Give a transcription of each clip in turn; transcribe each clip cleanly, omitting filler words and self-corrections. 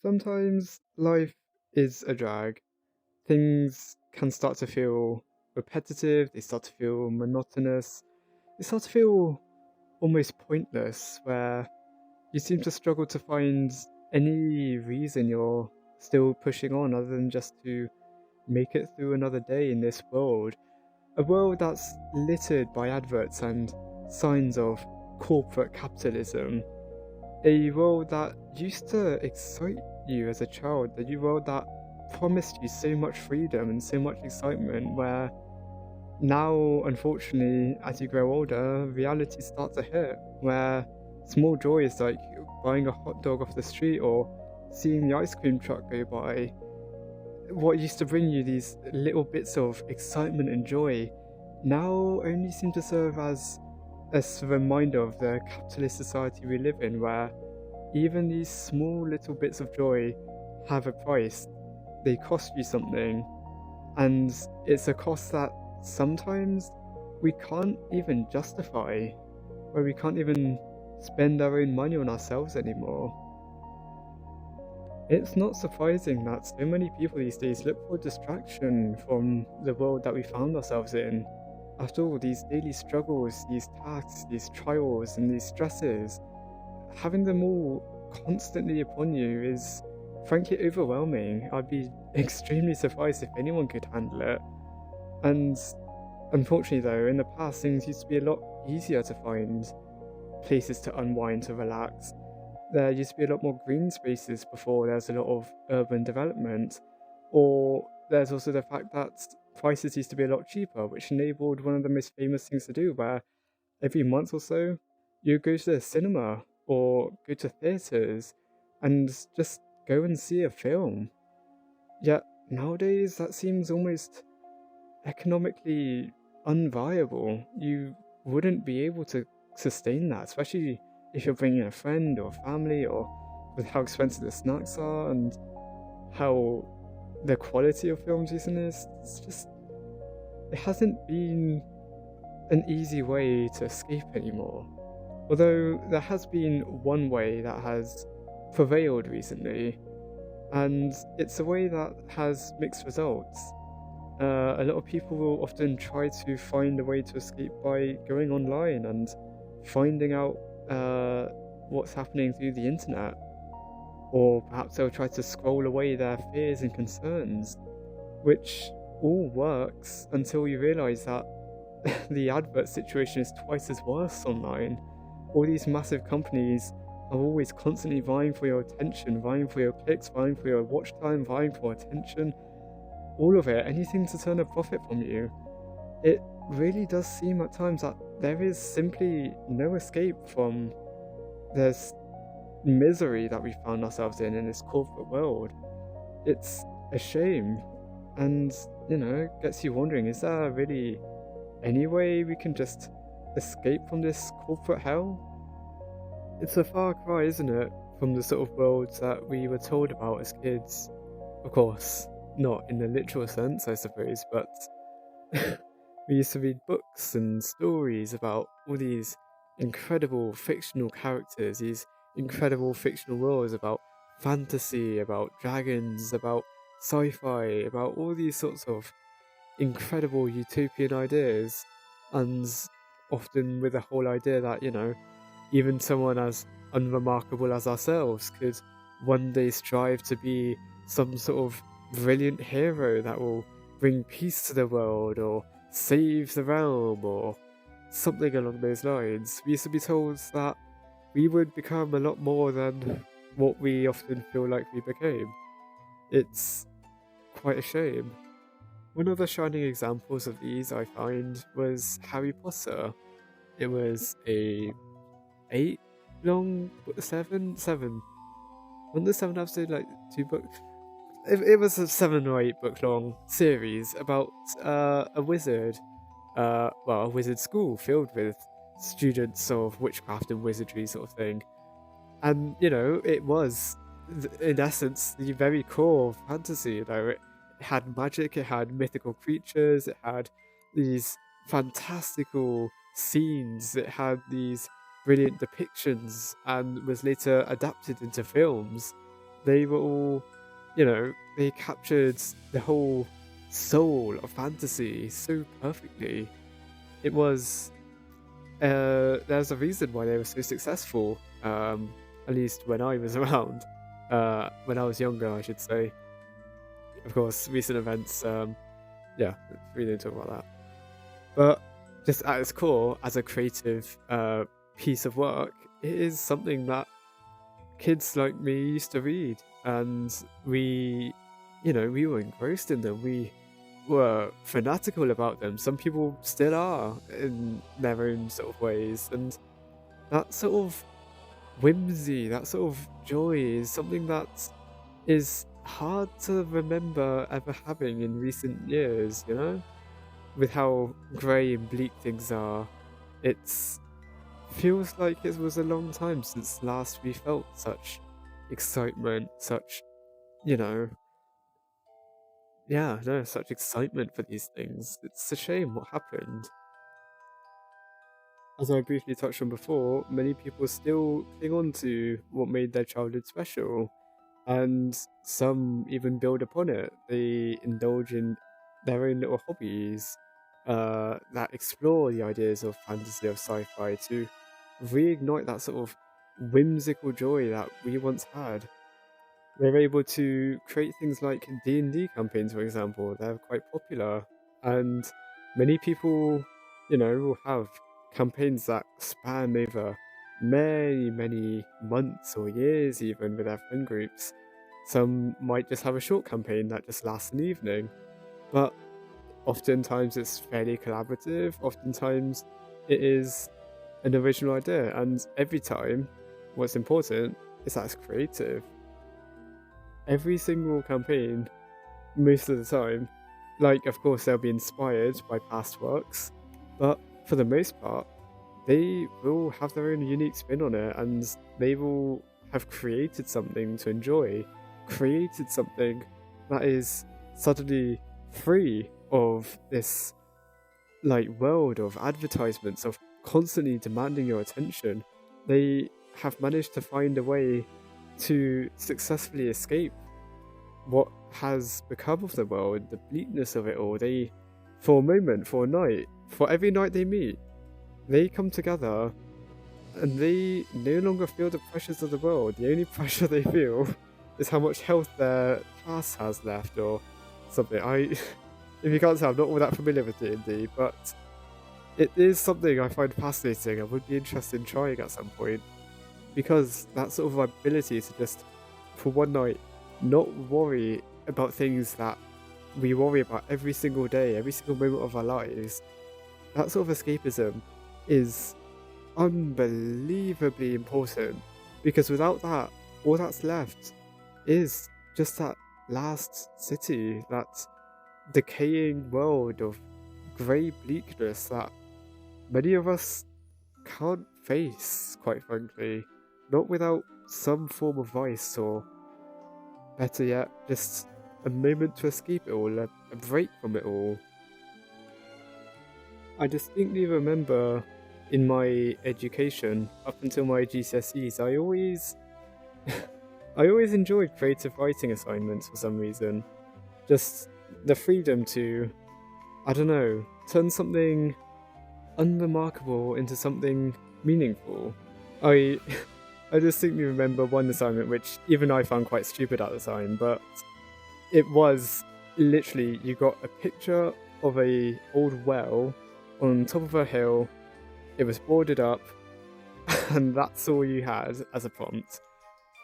Sometimes life is a drag. Things can start to feel repetitive, they start to feel monotonous, they start to feel almost pointless, where you seem to struggle to find any reason you're still pushing on other than just to make it through another day in this world. A world that's littered by adverts and signs of corporate capitalism. A world that used to excite you as a child, a world that promised you so much freedom and so much excitement, where now, unfortunately, as you grow older, reality starts to hit, where small joys like buying a hot dog off the street or seeing the ice cream truck go by, what used to bring you these little bits of excitement and joy, now only seem to serve as reminder of the capitalist society we live in, where even these small little bits of joy have a price. They cost you something, and it's a cost that sometimes we can't even justify, where we can't even spend our own money on ourselves anymore. It's not surprising that so many people these days look for distraction from the world that we found ourselves in. After all, these daily struggles, these tasks, these trials, and these stresses, having them all constantly upon you is frankly overwhelming. I'd be extremely surprised if anyone could handle it. And unfortunately, though, in the past, things used to be a lot easier to find places to unwind, to relax. There used to be a lot more green spaces before there's a lot of urban development. Or there's also the fact that prices used to be a lot cheaper, which enabled one of the most famous things to do, where every month or so, you go to the cinema or go to theatres and just go and see a film. Yet nowadays, that seems almost economically unviable. You wouldn't be able to sustain that, especially if you're bringing a friend or family, or with how expensive the snacks are and how the quality of films recently is. It's just, it hasn't been an easy way to escape anymore. Although there has been one way that has prevailed recently, and it's a way that has mixed results. A lot of people will often try to find a way to escape by going online and finding out what's happening through the internet. Or perhaps they'll try to scroll away their fears and concerns, which all works until you realize that the advert situation is twice as worse online. All these massive companies are always constantly vying for your attention, vying for your clicks, vying for your watch time, vying for attention. All of it, anything to turn a profit from you. It really does seem at times that there is simply no escape from this misery that we found ourselves in this corporate world. It's a shame, and gets you wondering, is there really any way we can just escape from this corporate hell? It's a far cry, isn't it, from the sort of worlds that we were told about as kids. Of course, not in the literal sense, I suppose, but we used to read books and stories about all these incredible fictional characters, these incredible fictional worlds, about fantasy, about dragons, about sci-fi, about all these sorts of incredible utopian ideas, and often with the whole idea that, even someone as unremarkable as ourselves could one day strive to be some sort of brilliant hero that will bring peace to the world or save the realm or something along those lines. We used to be told that we would become a lot more than what we often feel like we became. It's quite a shame. One of the shining examples of these I find was Harry Potter. It was a 8 long, 7. Wasn't the 7 episode like 2 books? It was a 7 or 8 book long series about a wizard, a wizard school filled with students of witchcraft and wizardry sort of thing. And, it was, in essence, the very core of fantasy. It had magic, it had mythical creatures, it had these fantastical scenes, it had these brilliant depictions, and was later adapted into films. they were all, they captured the whole soul of fantasy so perfectly. It was, there's a reason why they were so successful, at least when I was around, when I was younger, I should say. Of course, recent events, yeah, we didn't talk about that. But just at its core, as a creative piece of work, it is something that kids like me used to read, and we were engrossed in them. We were fanatical about them. Some people still are in their own sort of ways, and that sort of whimsy, that sort of joy is something that is hard to remember ever having in recent years, with how grey and bleak things are. It's feels like it was a long time since last we felt such excitement, such, you know, yeah, no, such excitement for these things. It's a shame what happened. As I briefly touched on before, many people still cling on to what made their childhood special, and some even build upon it. They indulge in their own little hobbies that explore the ideas of fantasy, of sci-fi, to reignite that sort of whimsical joy that we once had. We're able to create things like D&D campaigns, for example. They're quite popular, and many people, will have campaigns that span over many, many months or years even with their friend groups. Some might just have a short campaign that just lasts an evening, but oftentimes it's fairly collaborative. Oftentimes it is an original idea, and every time, what's important is that it's creative. Every single campaign, most of the time, of course they'll be inspired by past works, but for the most part, they will have their own unique spin on it, and they will have created something to enjoy, created something that is suddenly free of this world of advertisements, of constantly demanding your attention. They have managed to find a way to successfully escape what has become of the world, the bleakness of it all. They, for a moment, for a night, for every night they meet, they come together and they no longer feel the pressures of the world. The only pressure they feel is how much health their class has left or something. If you can't tell, I'm not all that familiar with D&D, but it is something I find fascinating. I would be interested in trying at some point, because that sort of ability to just, for one night, not worry about things that we worry about every single day, every single moment of our lives, that sort of escapism is unbelievably important, because without that, all that's left is just that last city, that decaying world of grey bleakness that many of us can't face, quite frankly, not without some form of vice, or better yet, just a moment to escape it all, a break from it all. I distinctly remember in my education, up until my GCSEs, I always enjoyed creative writing assignments for some reason. Just the freedom to, I don't know, turn something unremarkable into something meaningful. I I distinctly remember one assignment which even I found quite stupid at the time, but it was literally, you got a picture of a old well on top of a hill, it was boarded up, and that's all you had as a prompt.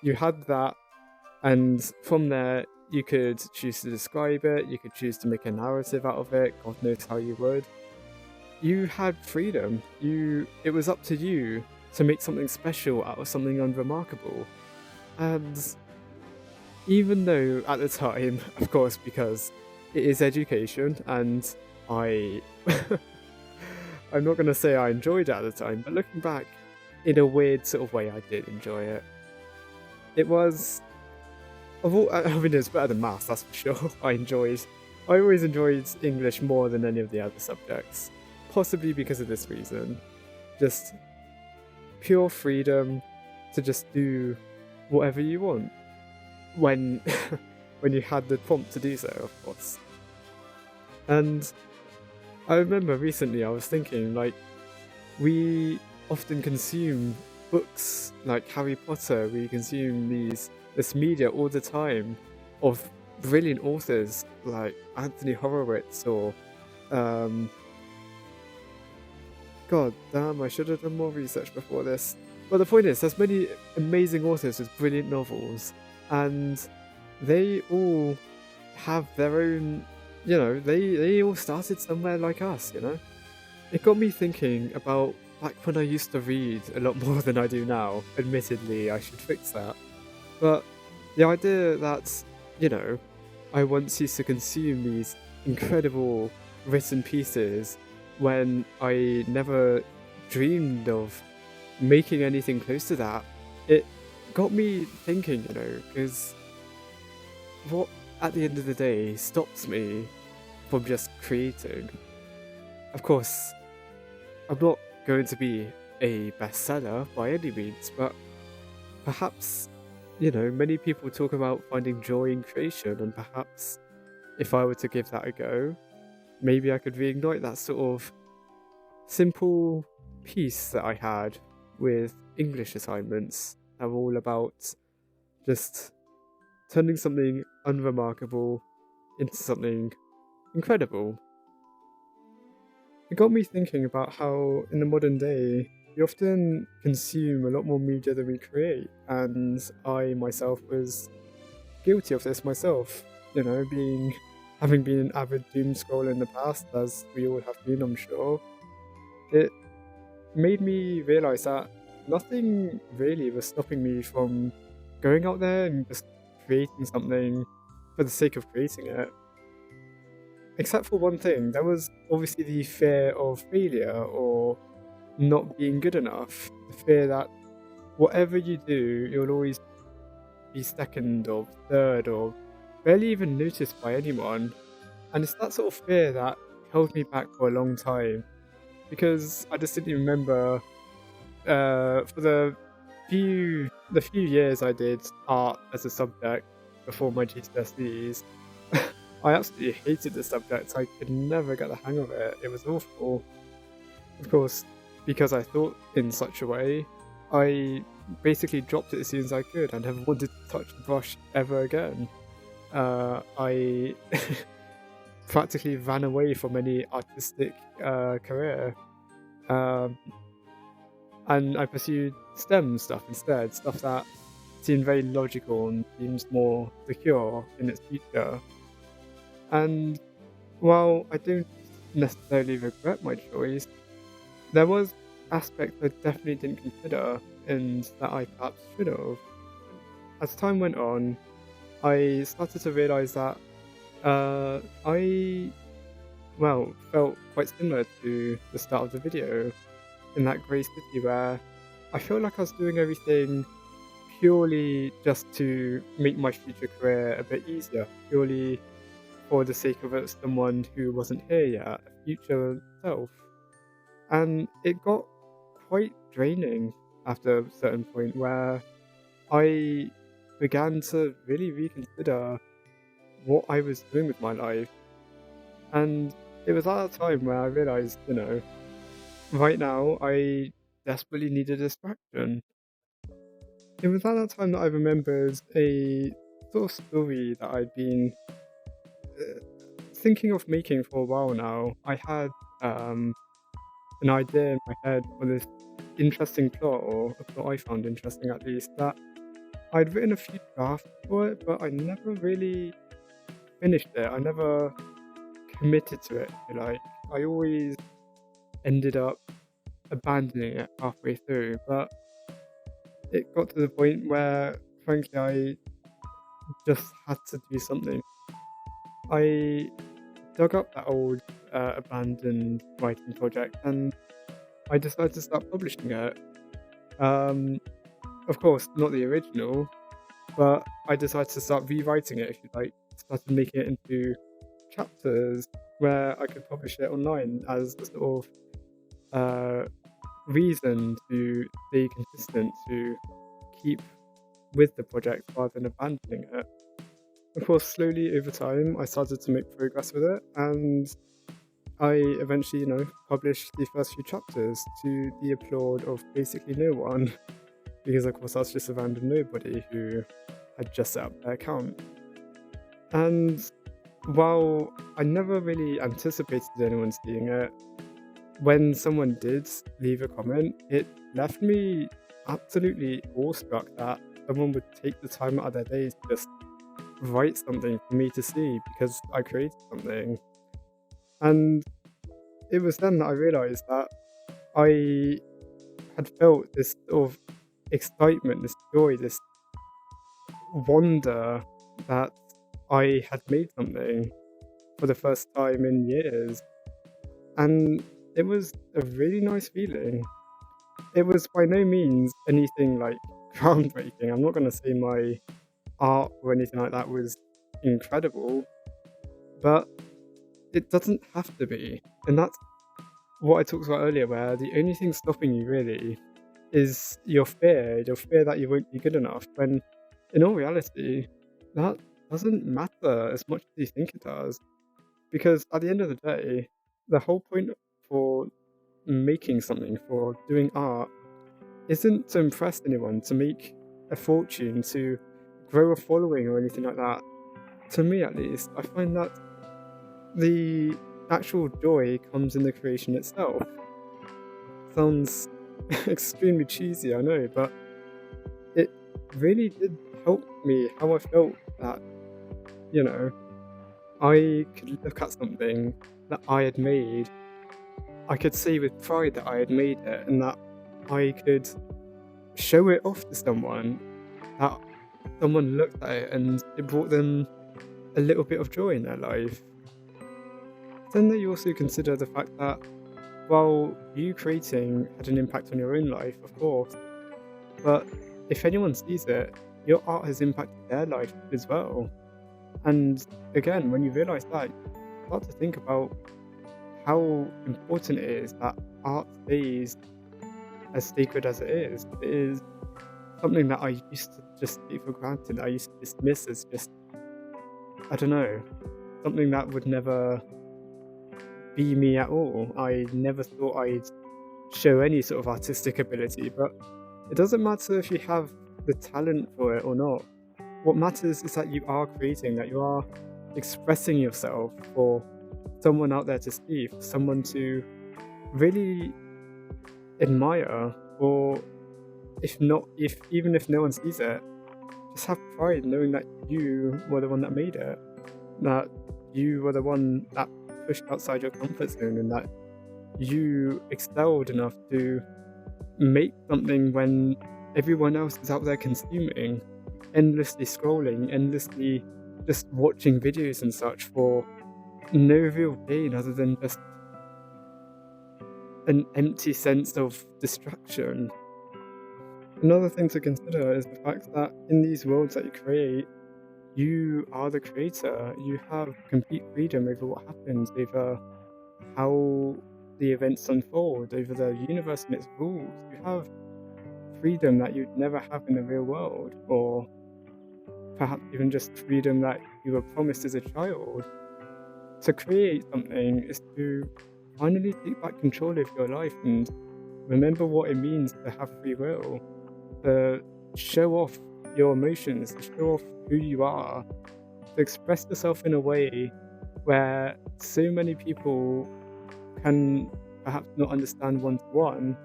You had that, and from there you could choose to describe it, you could choose to make a narrative out of it, God knows how you would. You had freedom. It was up to you to make something special out of something unremarkable. And even though at the time, of course, because it is education, and I'm not going to say I enjoyed it at the time, but looking back, in a weird sort of way, I did enjoy it. It was, it's better than maths, that's for sure. I always enjoyed English more than any of the other subjects. Possibly because of this reason. Just pure freedom to just do whatever you want. when when you had the prompt to do so, of course. And I remember recently I was thinking, like, we often consume books like Harry Potter, we consume this media all the time of brilliant authors like Anthony Horowitz or um God damn, I should have done more research before this. But the point is, there's many amazing authors with brilliant novels, and they all have their own, they all started somewhere like us, It got me thinking about back when I used to read a lot more than I do now. Admittedly, I should fix that. But the idea that, you know, I once used to consume these incredible written pieces when I never dreamed of making anything close to that, it got me thinking, because what at the end of the day stops me from just creating? Of course, I'm not going to be a bestseller by any means, but perhaps, many people talk about finding joy in creation, and perhaps if I were to give that a go, maybe I could reignite that sort of simple piece that I had with English assignments that were all about just turning something unremarkable into something incredible. It got me thinking about how in the modern day we often consume a lot more media than we create, and I myself was guilty of this myself, having been an avid doom scroller in the past, as we all have been, I'm sure. It made me realize that nothing really was stopping me from going out there and just creating something for the sake of creating it. Except for one thing, there was obviously the fear of failure or not being good enough. The fear that whatever you do, you'll always be second or third or barely even noticed by anyone. And it's that sort of fear that held me back for a long time, because I distinctly remember for the few years I did art as a subject before my GCSEs, I absolutely hated the subject. I could never get the hang of it. It was awful. Of course, because I thought in such a way, I basically dropped it as soon as I could and never wanted to touch the brush ever again. I practically ran away from any artistic career. Um, and I pursued STEM stuff instead, stuff that seemed very logical and seems more secure in its future. And while I don't necessarily regret my choice, there was aspects I definitely didn't consider and that I perhaps should have. As time went on, I started to realise that I, felt quite similar to the start of the video, in that grey city where I feel like I was doing everything purely just to make my future career a bit easier, purely for the sake of someone who wasn't here yet, a future self. And it got quite draining after a certain point where I began to really reconsider what I was doing with my life. And it was at that time where I realised, right now I desperately needed a distraction. It was at that time that I remembered a sort of story that I'd been thinking of making for a while now. I had an idea in my head for this interesting plot, or a plot I found interesting at least, that I'd written a few drafts for it, but I never really finished it. I never committed to it, if you like. I always ended up abandoning it halfway through, but it got to the point where, frankly, I just had to do something. I dug up that old abandoned writing project and I decided to start publishing it. Of course, not the original, but I decided to start rewriting it, if you like. Started making it into chapters where I could publish it online as a sort of reason to stay consistent, to keep with the project rather than abandoning it. Of course, slowly over time, I started to make progress with it, and I eventually, published the first few chapters to the applaud of basically no one, because of course I was just a random nobody who had just set up their account. And while I never really anticipated anyone seeing it, when someone did leave a comment, it left me absolutely awestruck that someone would take the time out of their day to just write something for me to see because I created something. And it was then that I realised that I had felt this sort of excitement, this joy, this wonder that I had made something for the first time in years. And it was a really nice feeling. It was by no means anything like groundbreaking. I'm not going to say my art or anything like that was incredible, but it doesn't have to be. And that's what I talked about earlier, where the only thing stopping you really is your fear that you won't be good enough, when in all reality, that doesn't matter as much as you think it does. Because at the end of the day, the whole point for making something, for doing art, isn't to impress anyone, to make a fortune, to grow a following or anything like that. To me at least, I find that the actual joy comes in the creation itself. Sounds extremely cheesy, I know, but it really did help me how I felt that, I could look at something that I had made, I could say with pride that I had made it, and that I could show it off to someone, that someone looked at it and it brought them a little bit of joy in their life. Then you also consider the fact that while you creating had an impact on your own life, of course, but if anyone sees it, your art has impacted their life as well. And again, when you realise that, you start to think about how important it is that art stays as sacred as it is. It is something that I used to just take for granted. I used to dismiss as just, I don't know, something that would never be me at all. I never thought I'd show any sort of artistic ability, but it doesn't matter if you have the talent for it or not. What matters is that you are creating, that you are expressing yourself for someone out there to see, for someone to really admire, or even if no one sees it, just have pride knowing that you were the one that made it, that you were the one that pushed outside your comfort zone, and that you excelled enough to make something when everyone else is out there consuming, endlessly scrolling, endlessly just watching videos and such for no real gain other than just an empty sense of distraction. Another thing to consider is the fact that in these worlds that you create, you are the creator. You have complete freedom over what happens, over how the events unfold, over the universe and its rules. You have freedom that you'd never have in the real world, or perhaps even just freedom that you were promised as a child. To create something is to finally take back control of your life and remember what it means to have free will, to show off your emotions, to show off who you are, to express yourself in a way where so many people can perhaps not understand one-to-one,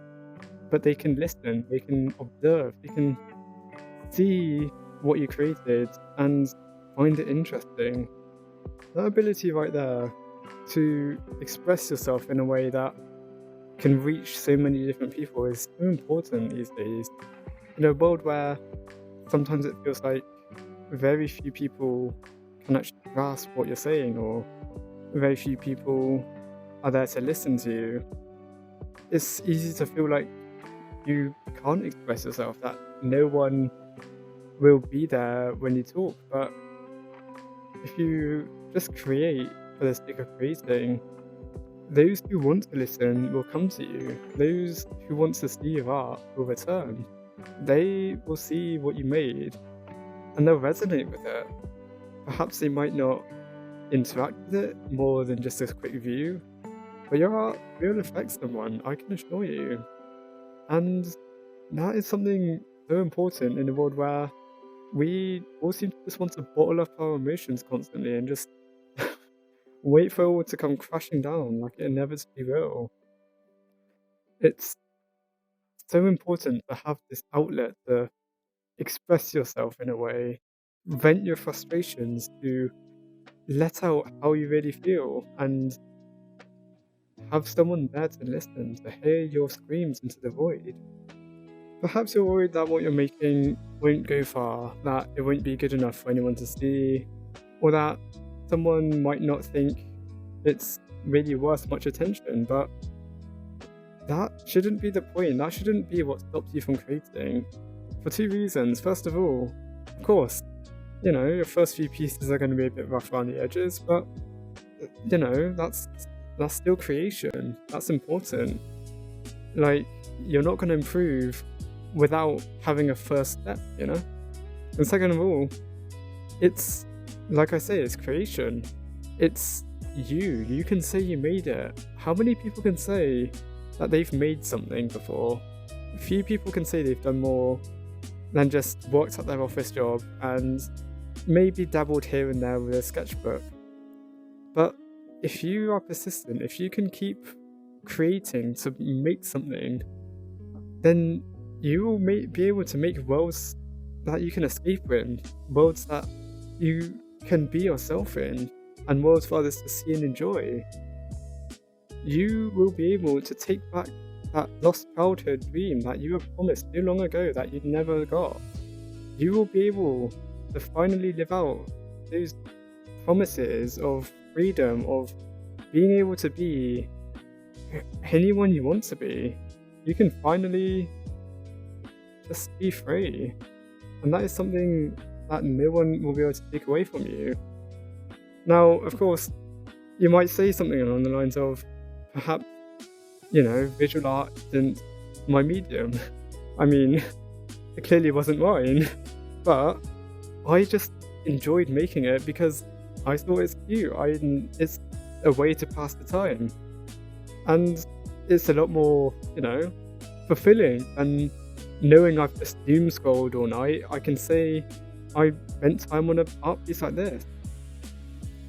but they can listen, they can observe, they can see what you created and find it interesting. That ability right there to express yourself in a way that can reach so many different people is so important these days. In a world where sometimes it feels like very few people can actually grasp what you're saying, or very few people are there to listen to you, it's easy to feel like you can't express yourself, that no one will be there when you talk. But if you just create for the sake of creating, those who want to listen will come to you. Those who want to see your art will return. they will see what you made and they'll resonate with it. Perhaps they might not interact with it more than just a quick view, but your art will affect someone, I can assure you. And that is something so important in a world where we all seem to just want to bottle up our emotions constantly and just wait for it all to come crashing down like it inevitably will. It's so important to have this outlet to express yourself in a way, vent your frustrations, to let out how you really feel, and have someone there to listen, to hear your screams into the void. Perhaps you're worried that what you're making won't go far, that it won't be good enough for anyone to see, or that someone might not think it's really worth much attention, but that shouldn't be the point. That shouldn't be what stops you from creating. For two reasons. First of all, of course, your first few pieces are going to be a bit rough around the edges, but that's still creation. That's important. Like, you're not going to improve without having a first step, And second of all, it's, like I say, it's creation. It's you. You can say you made it. How many people can say that they've made something before? Few people can say they've done more than just worked at their office job and maybe dabbled here and there with a sketchbook. But if you are persistent, if you can keep creating to make something, then you will be able to make worlds that you can escape in, worlds that you can be yourself in, and worlds for others to see and enjoy. You will be able to take back that lost childhood dream that you were promised so long ago that you never got. You will be able to finally live out those promises of freedom, of being able to be anyone you want to be. You can finally just be free. And that is something that no one will be able to take away from you. Now, of course, you might say something along the lines of, perhaps, visual art isn't my medium. I mean, it clearly wasn't mine, but I just enjoyed making it because I thought it's cute. It's a way to pass the time. And it's a lot more, fulfilling than knowing I've just doom scrolled all night. I can say I spent time on an art piece like this.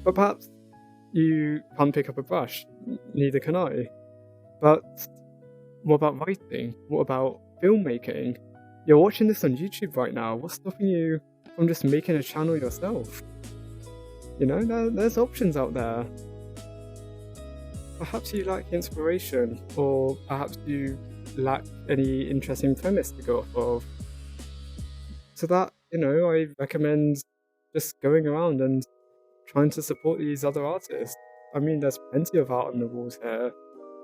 But perhaps you can't pick up a brush, neither can I. But what about writing? What about filmmaking? You're watching this on YouTube right now. What's stopping you from just making a channel yourself? There's options out there. Perhaps you lack inspiration, or perhaps you lack any interesting premise to go off of. So that, I recommend just going around and trying to support these other artists. I mean, there's plenty of art on the walls here.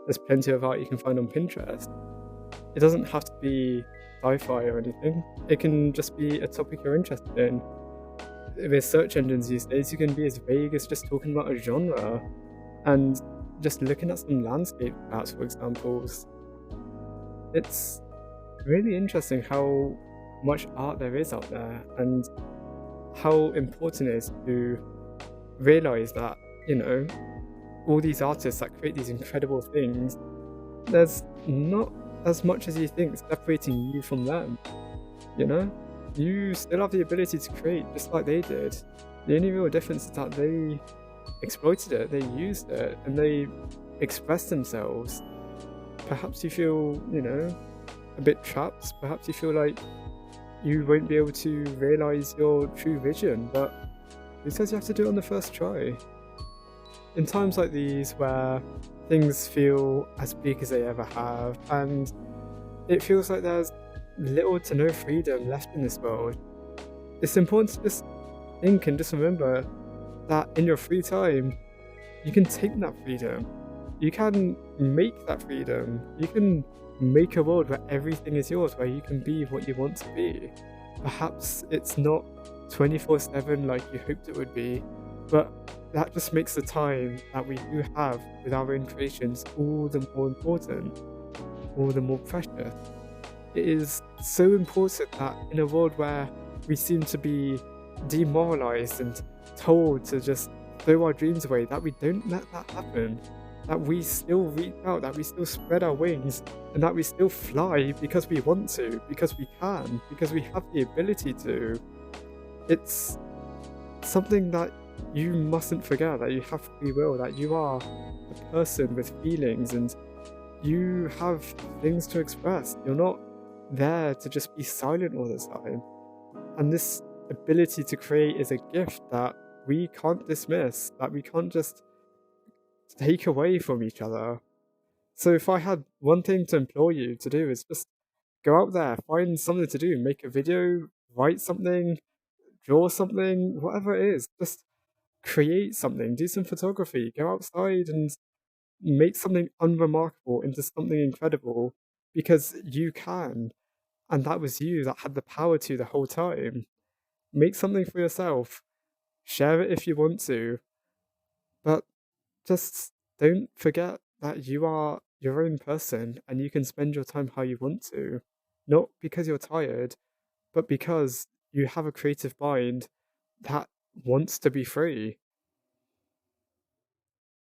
There's plenty of art you can find on Pinterest. It doesn't have to be sci-fi or anything. It can just be a topic you're interested in. With search engines these days, you can be as vague as just talking about a genre and just looking at some landscape perhaps, for examples. It's really interesting how much art there is out there and how important it is to realize that, all these artists that create these incredible things, there's not as much as you think separating you from them. You still have the ability to create just like they did. The only real difference is that they exploited it, they used it, and they expressed themselves. Perhaps you feel, a bit trapped. Perhaps you feel like you won't be able to realize your true vision, but who says you have to do it on the first try? In times like these where things feel as big as they ever have, and it feels like there's little to no freedom left in this world, it's important to just think and just remember that in your free time, you can take that freedom. You can make that freedom. You can make a world where everything is yours, where you can be what you want to be. Perhaps it's not 24/7 like you hoped it would be, but that just makes the time that we do have with our own creations all the more important, all the more precious. It is so important that in a world where we seem to be demoralized and told to just throw our dreams away, that we don't let that happen, that we still reach out, that we still spread our wings, and that we still fly because we want to, because we can, because we have the ability to. It's something that you mustn't forget, that you have free will, that you are a person with feelings and you have things to express. You're not there to just be silent all the time. And this ability to create is a gift that we can't dismiss, that we can't just take away from each other. So if I had one thing to implore you to do is just go out there, find something to do, make a video, write something, draw something, whatever it is, just create something, do some photography, go outside and make something unremarkable into something incredible because you can. And that was you that had the power to the whole time. Make something for yourself, share it if you want to, but just don't forget that you are your own person and you can spend your time how you want to. Not because you're tired, but because you have a creative mind that wants to be free.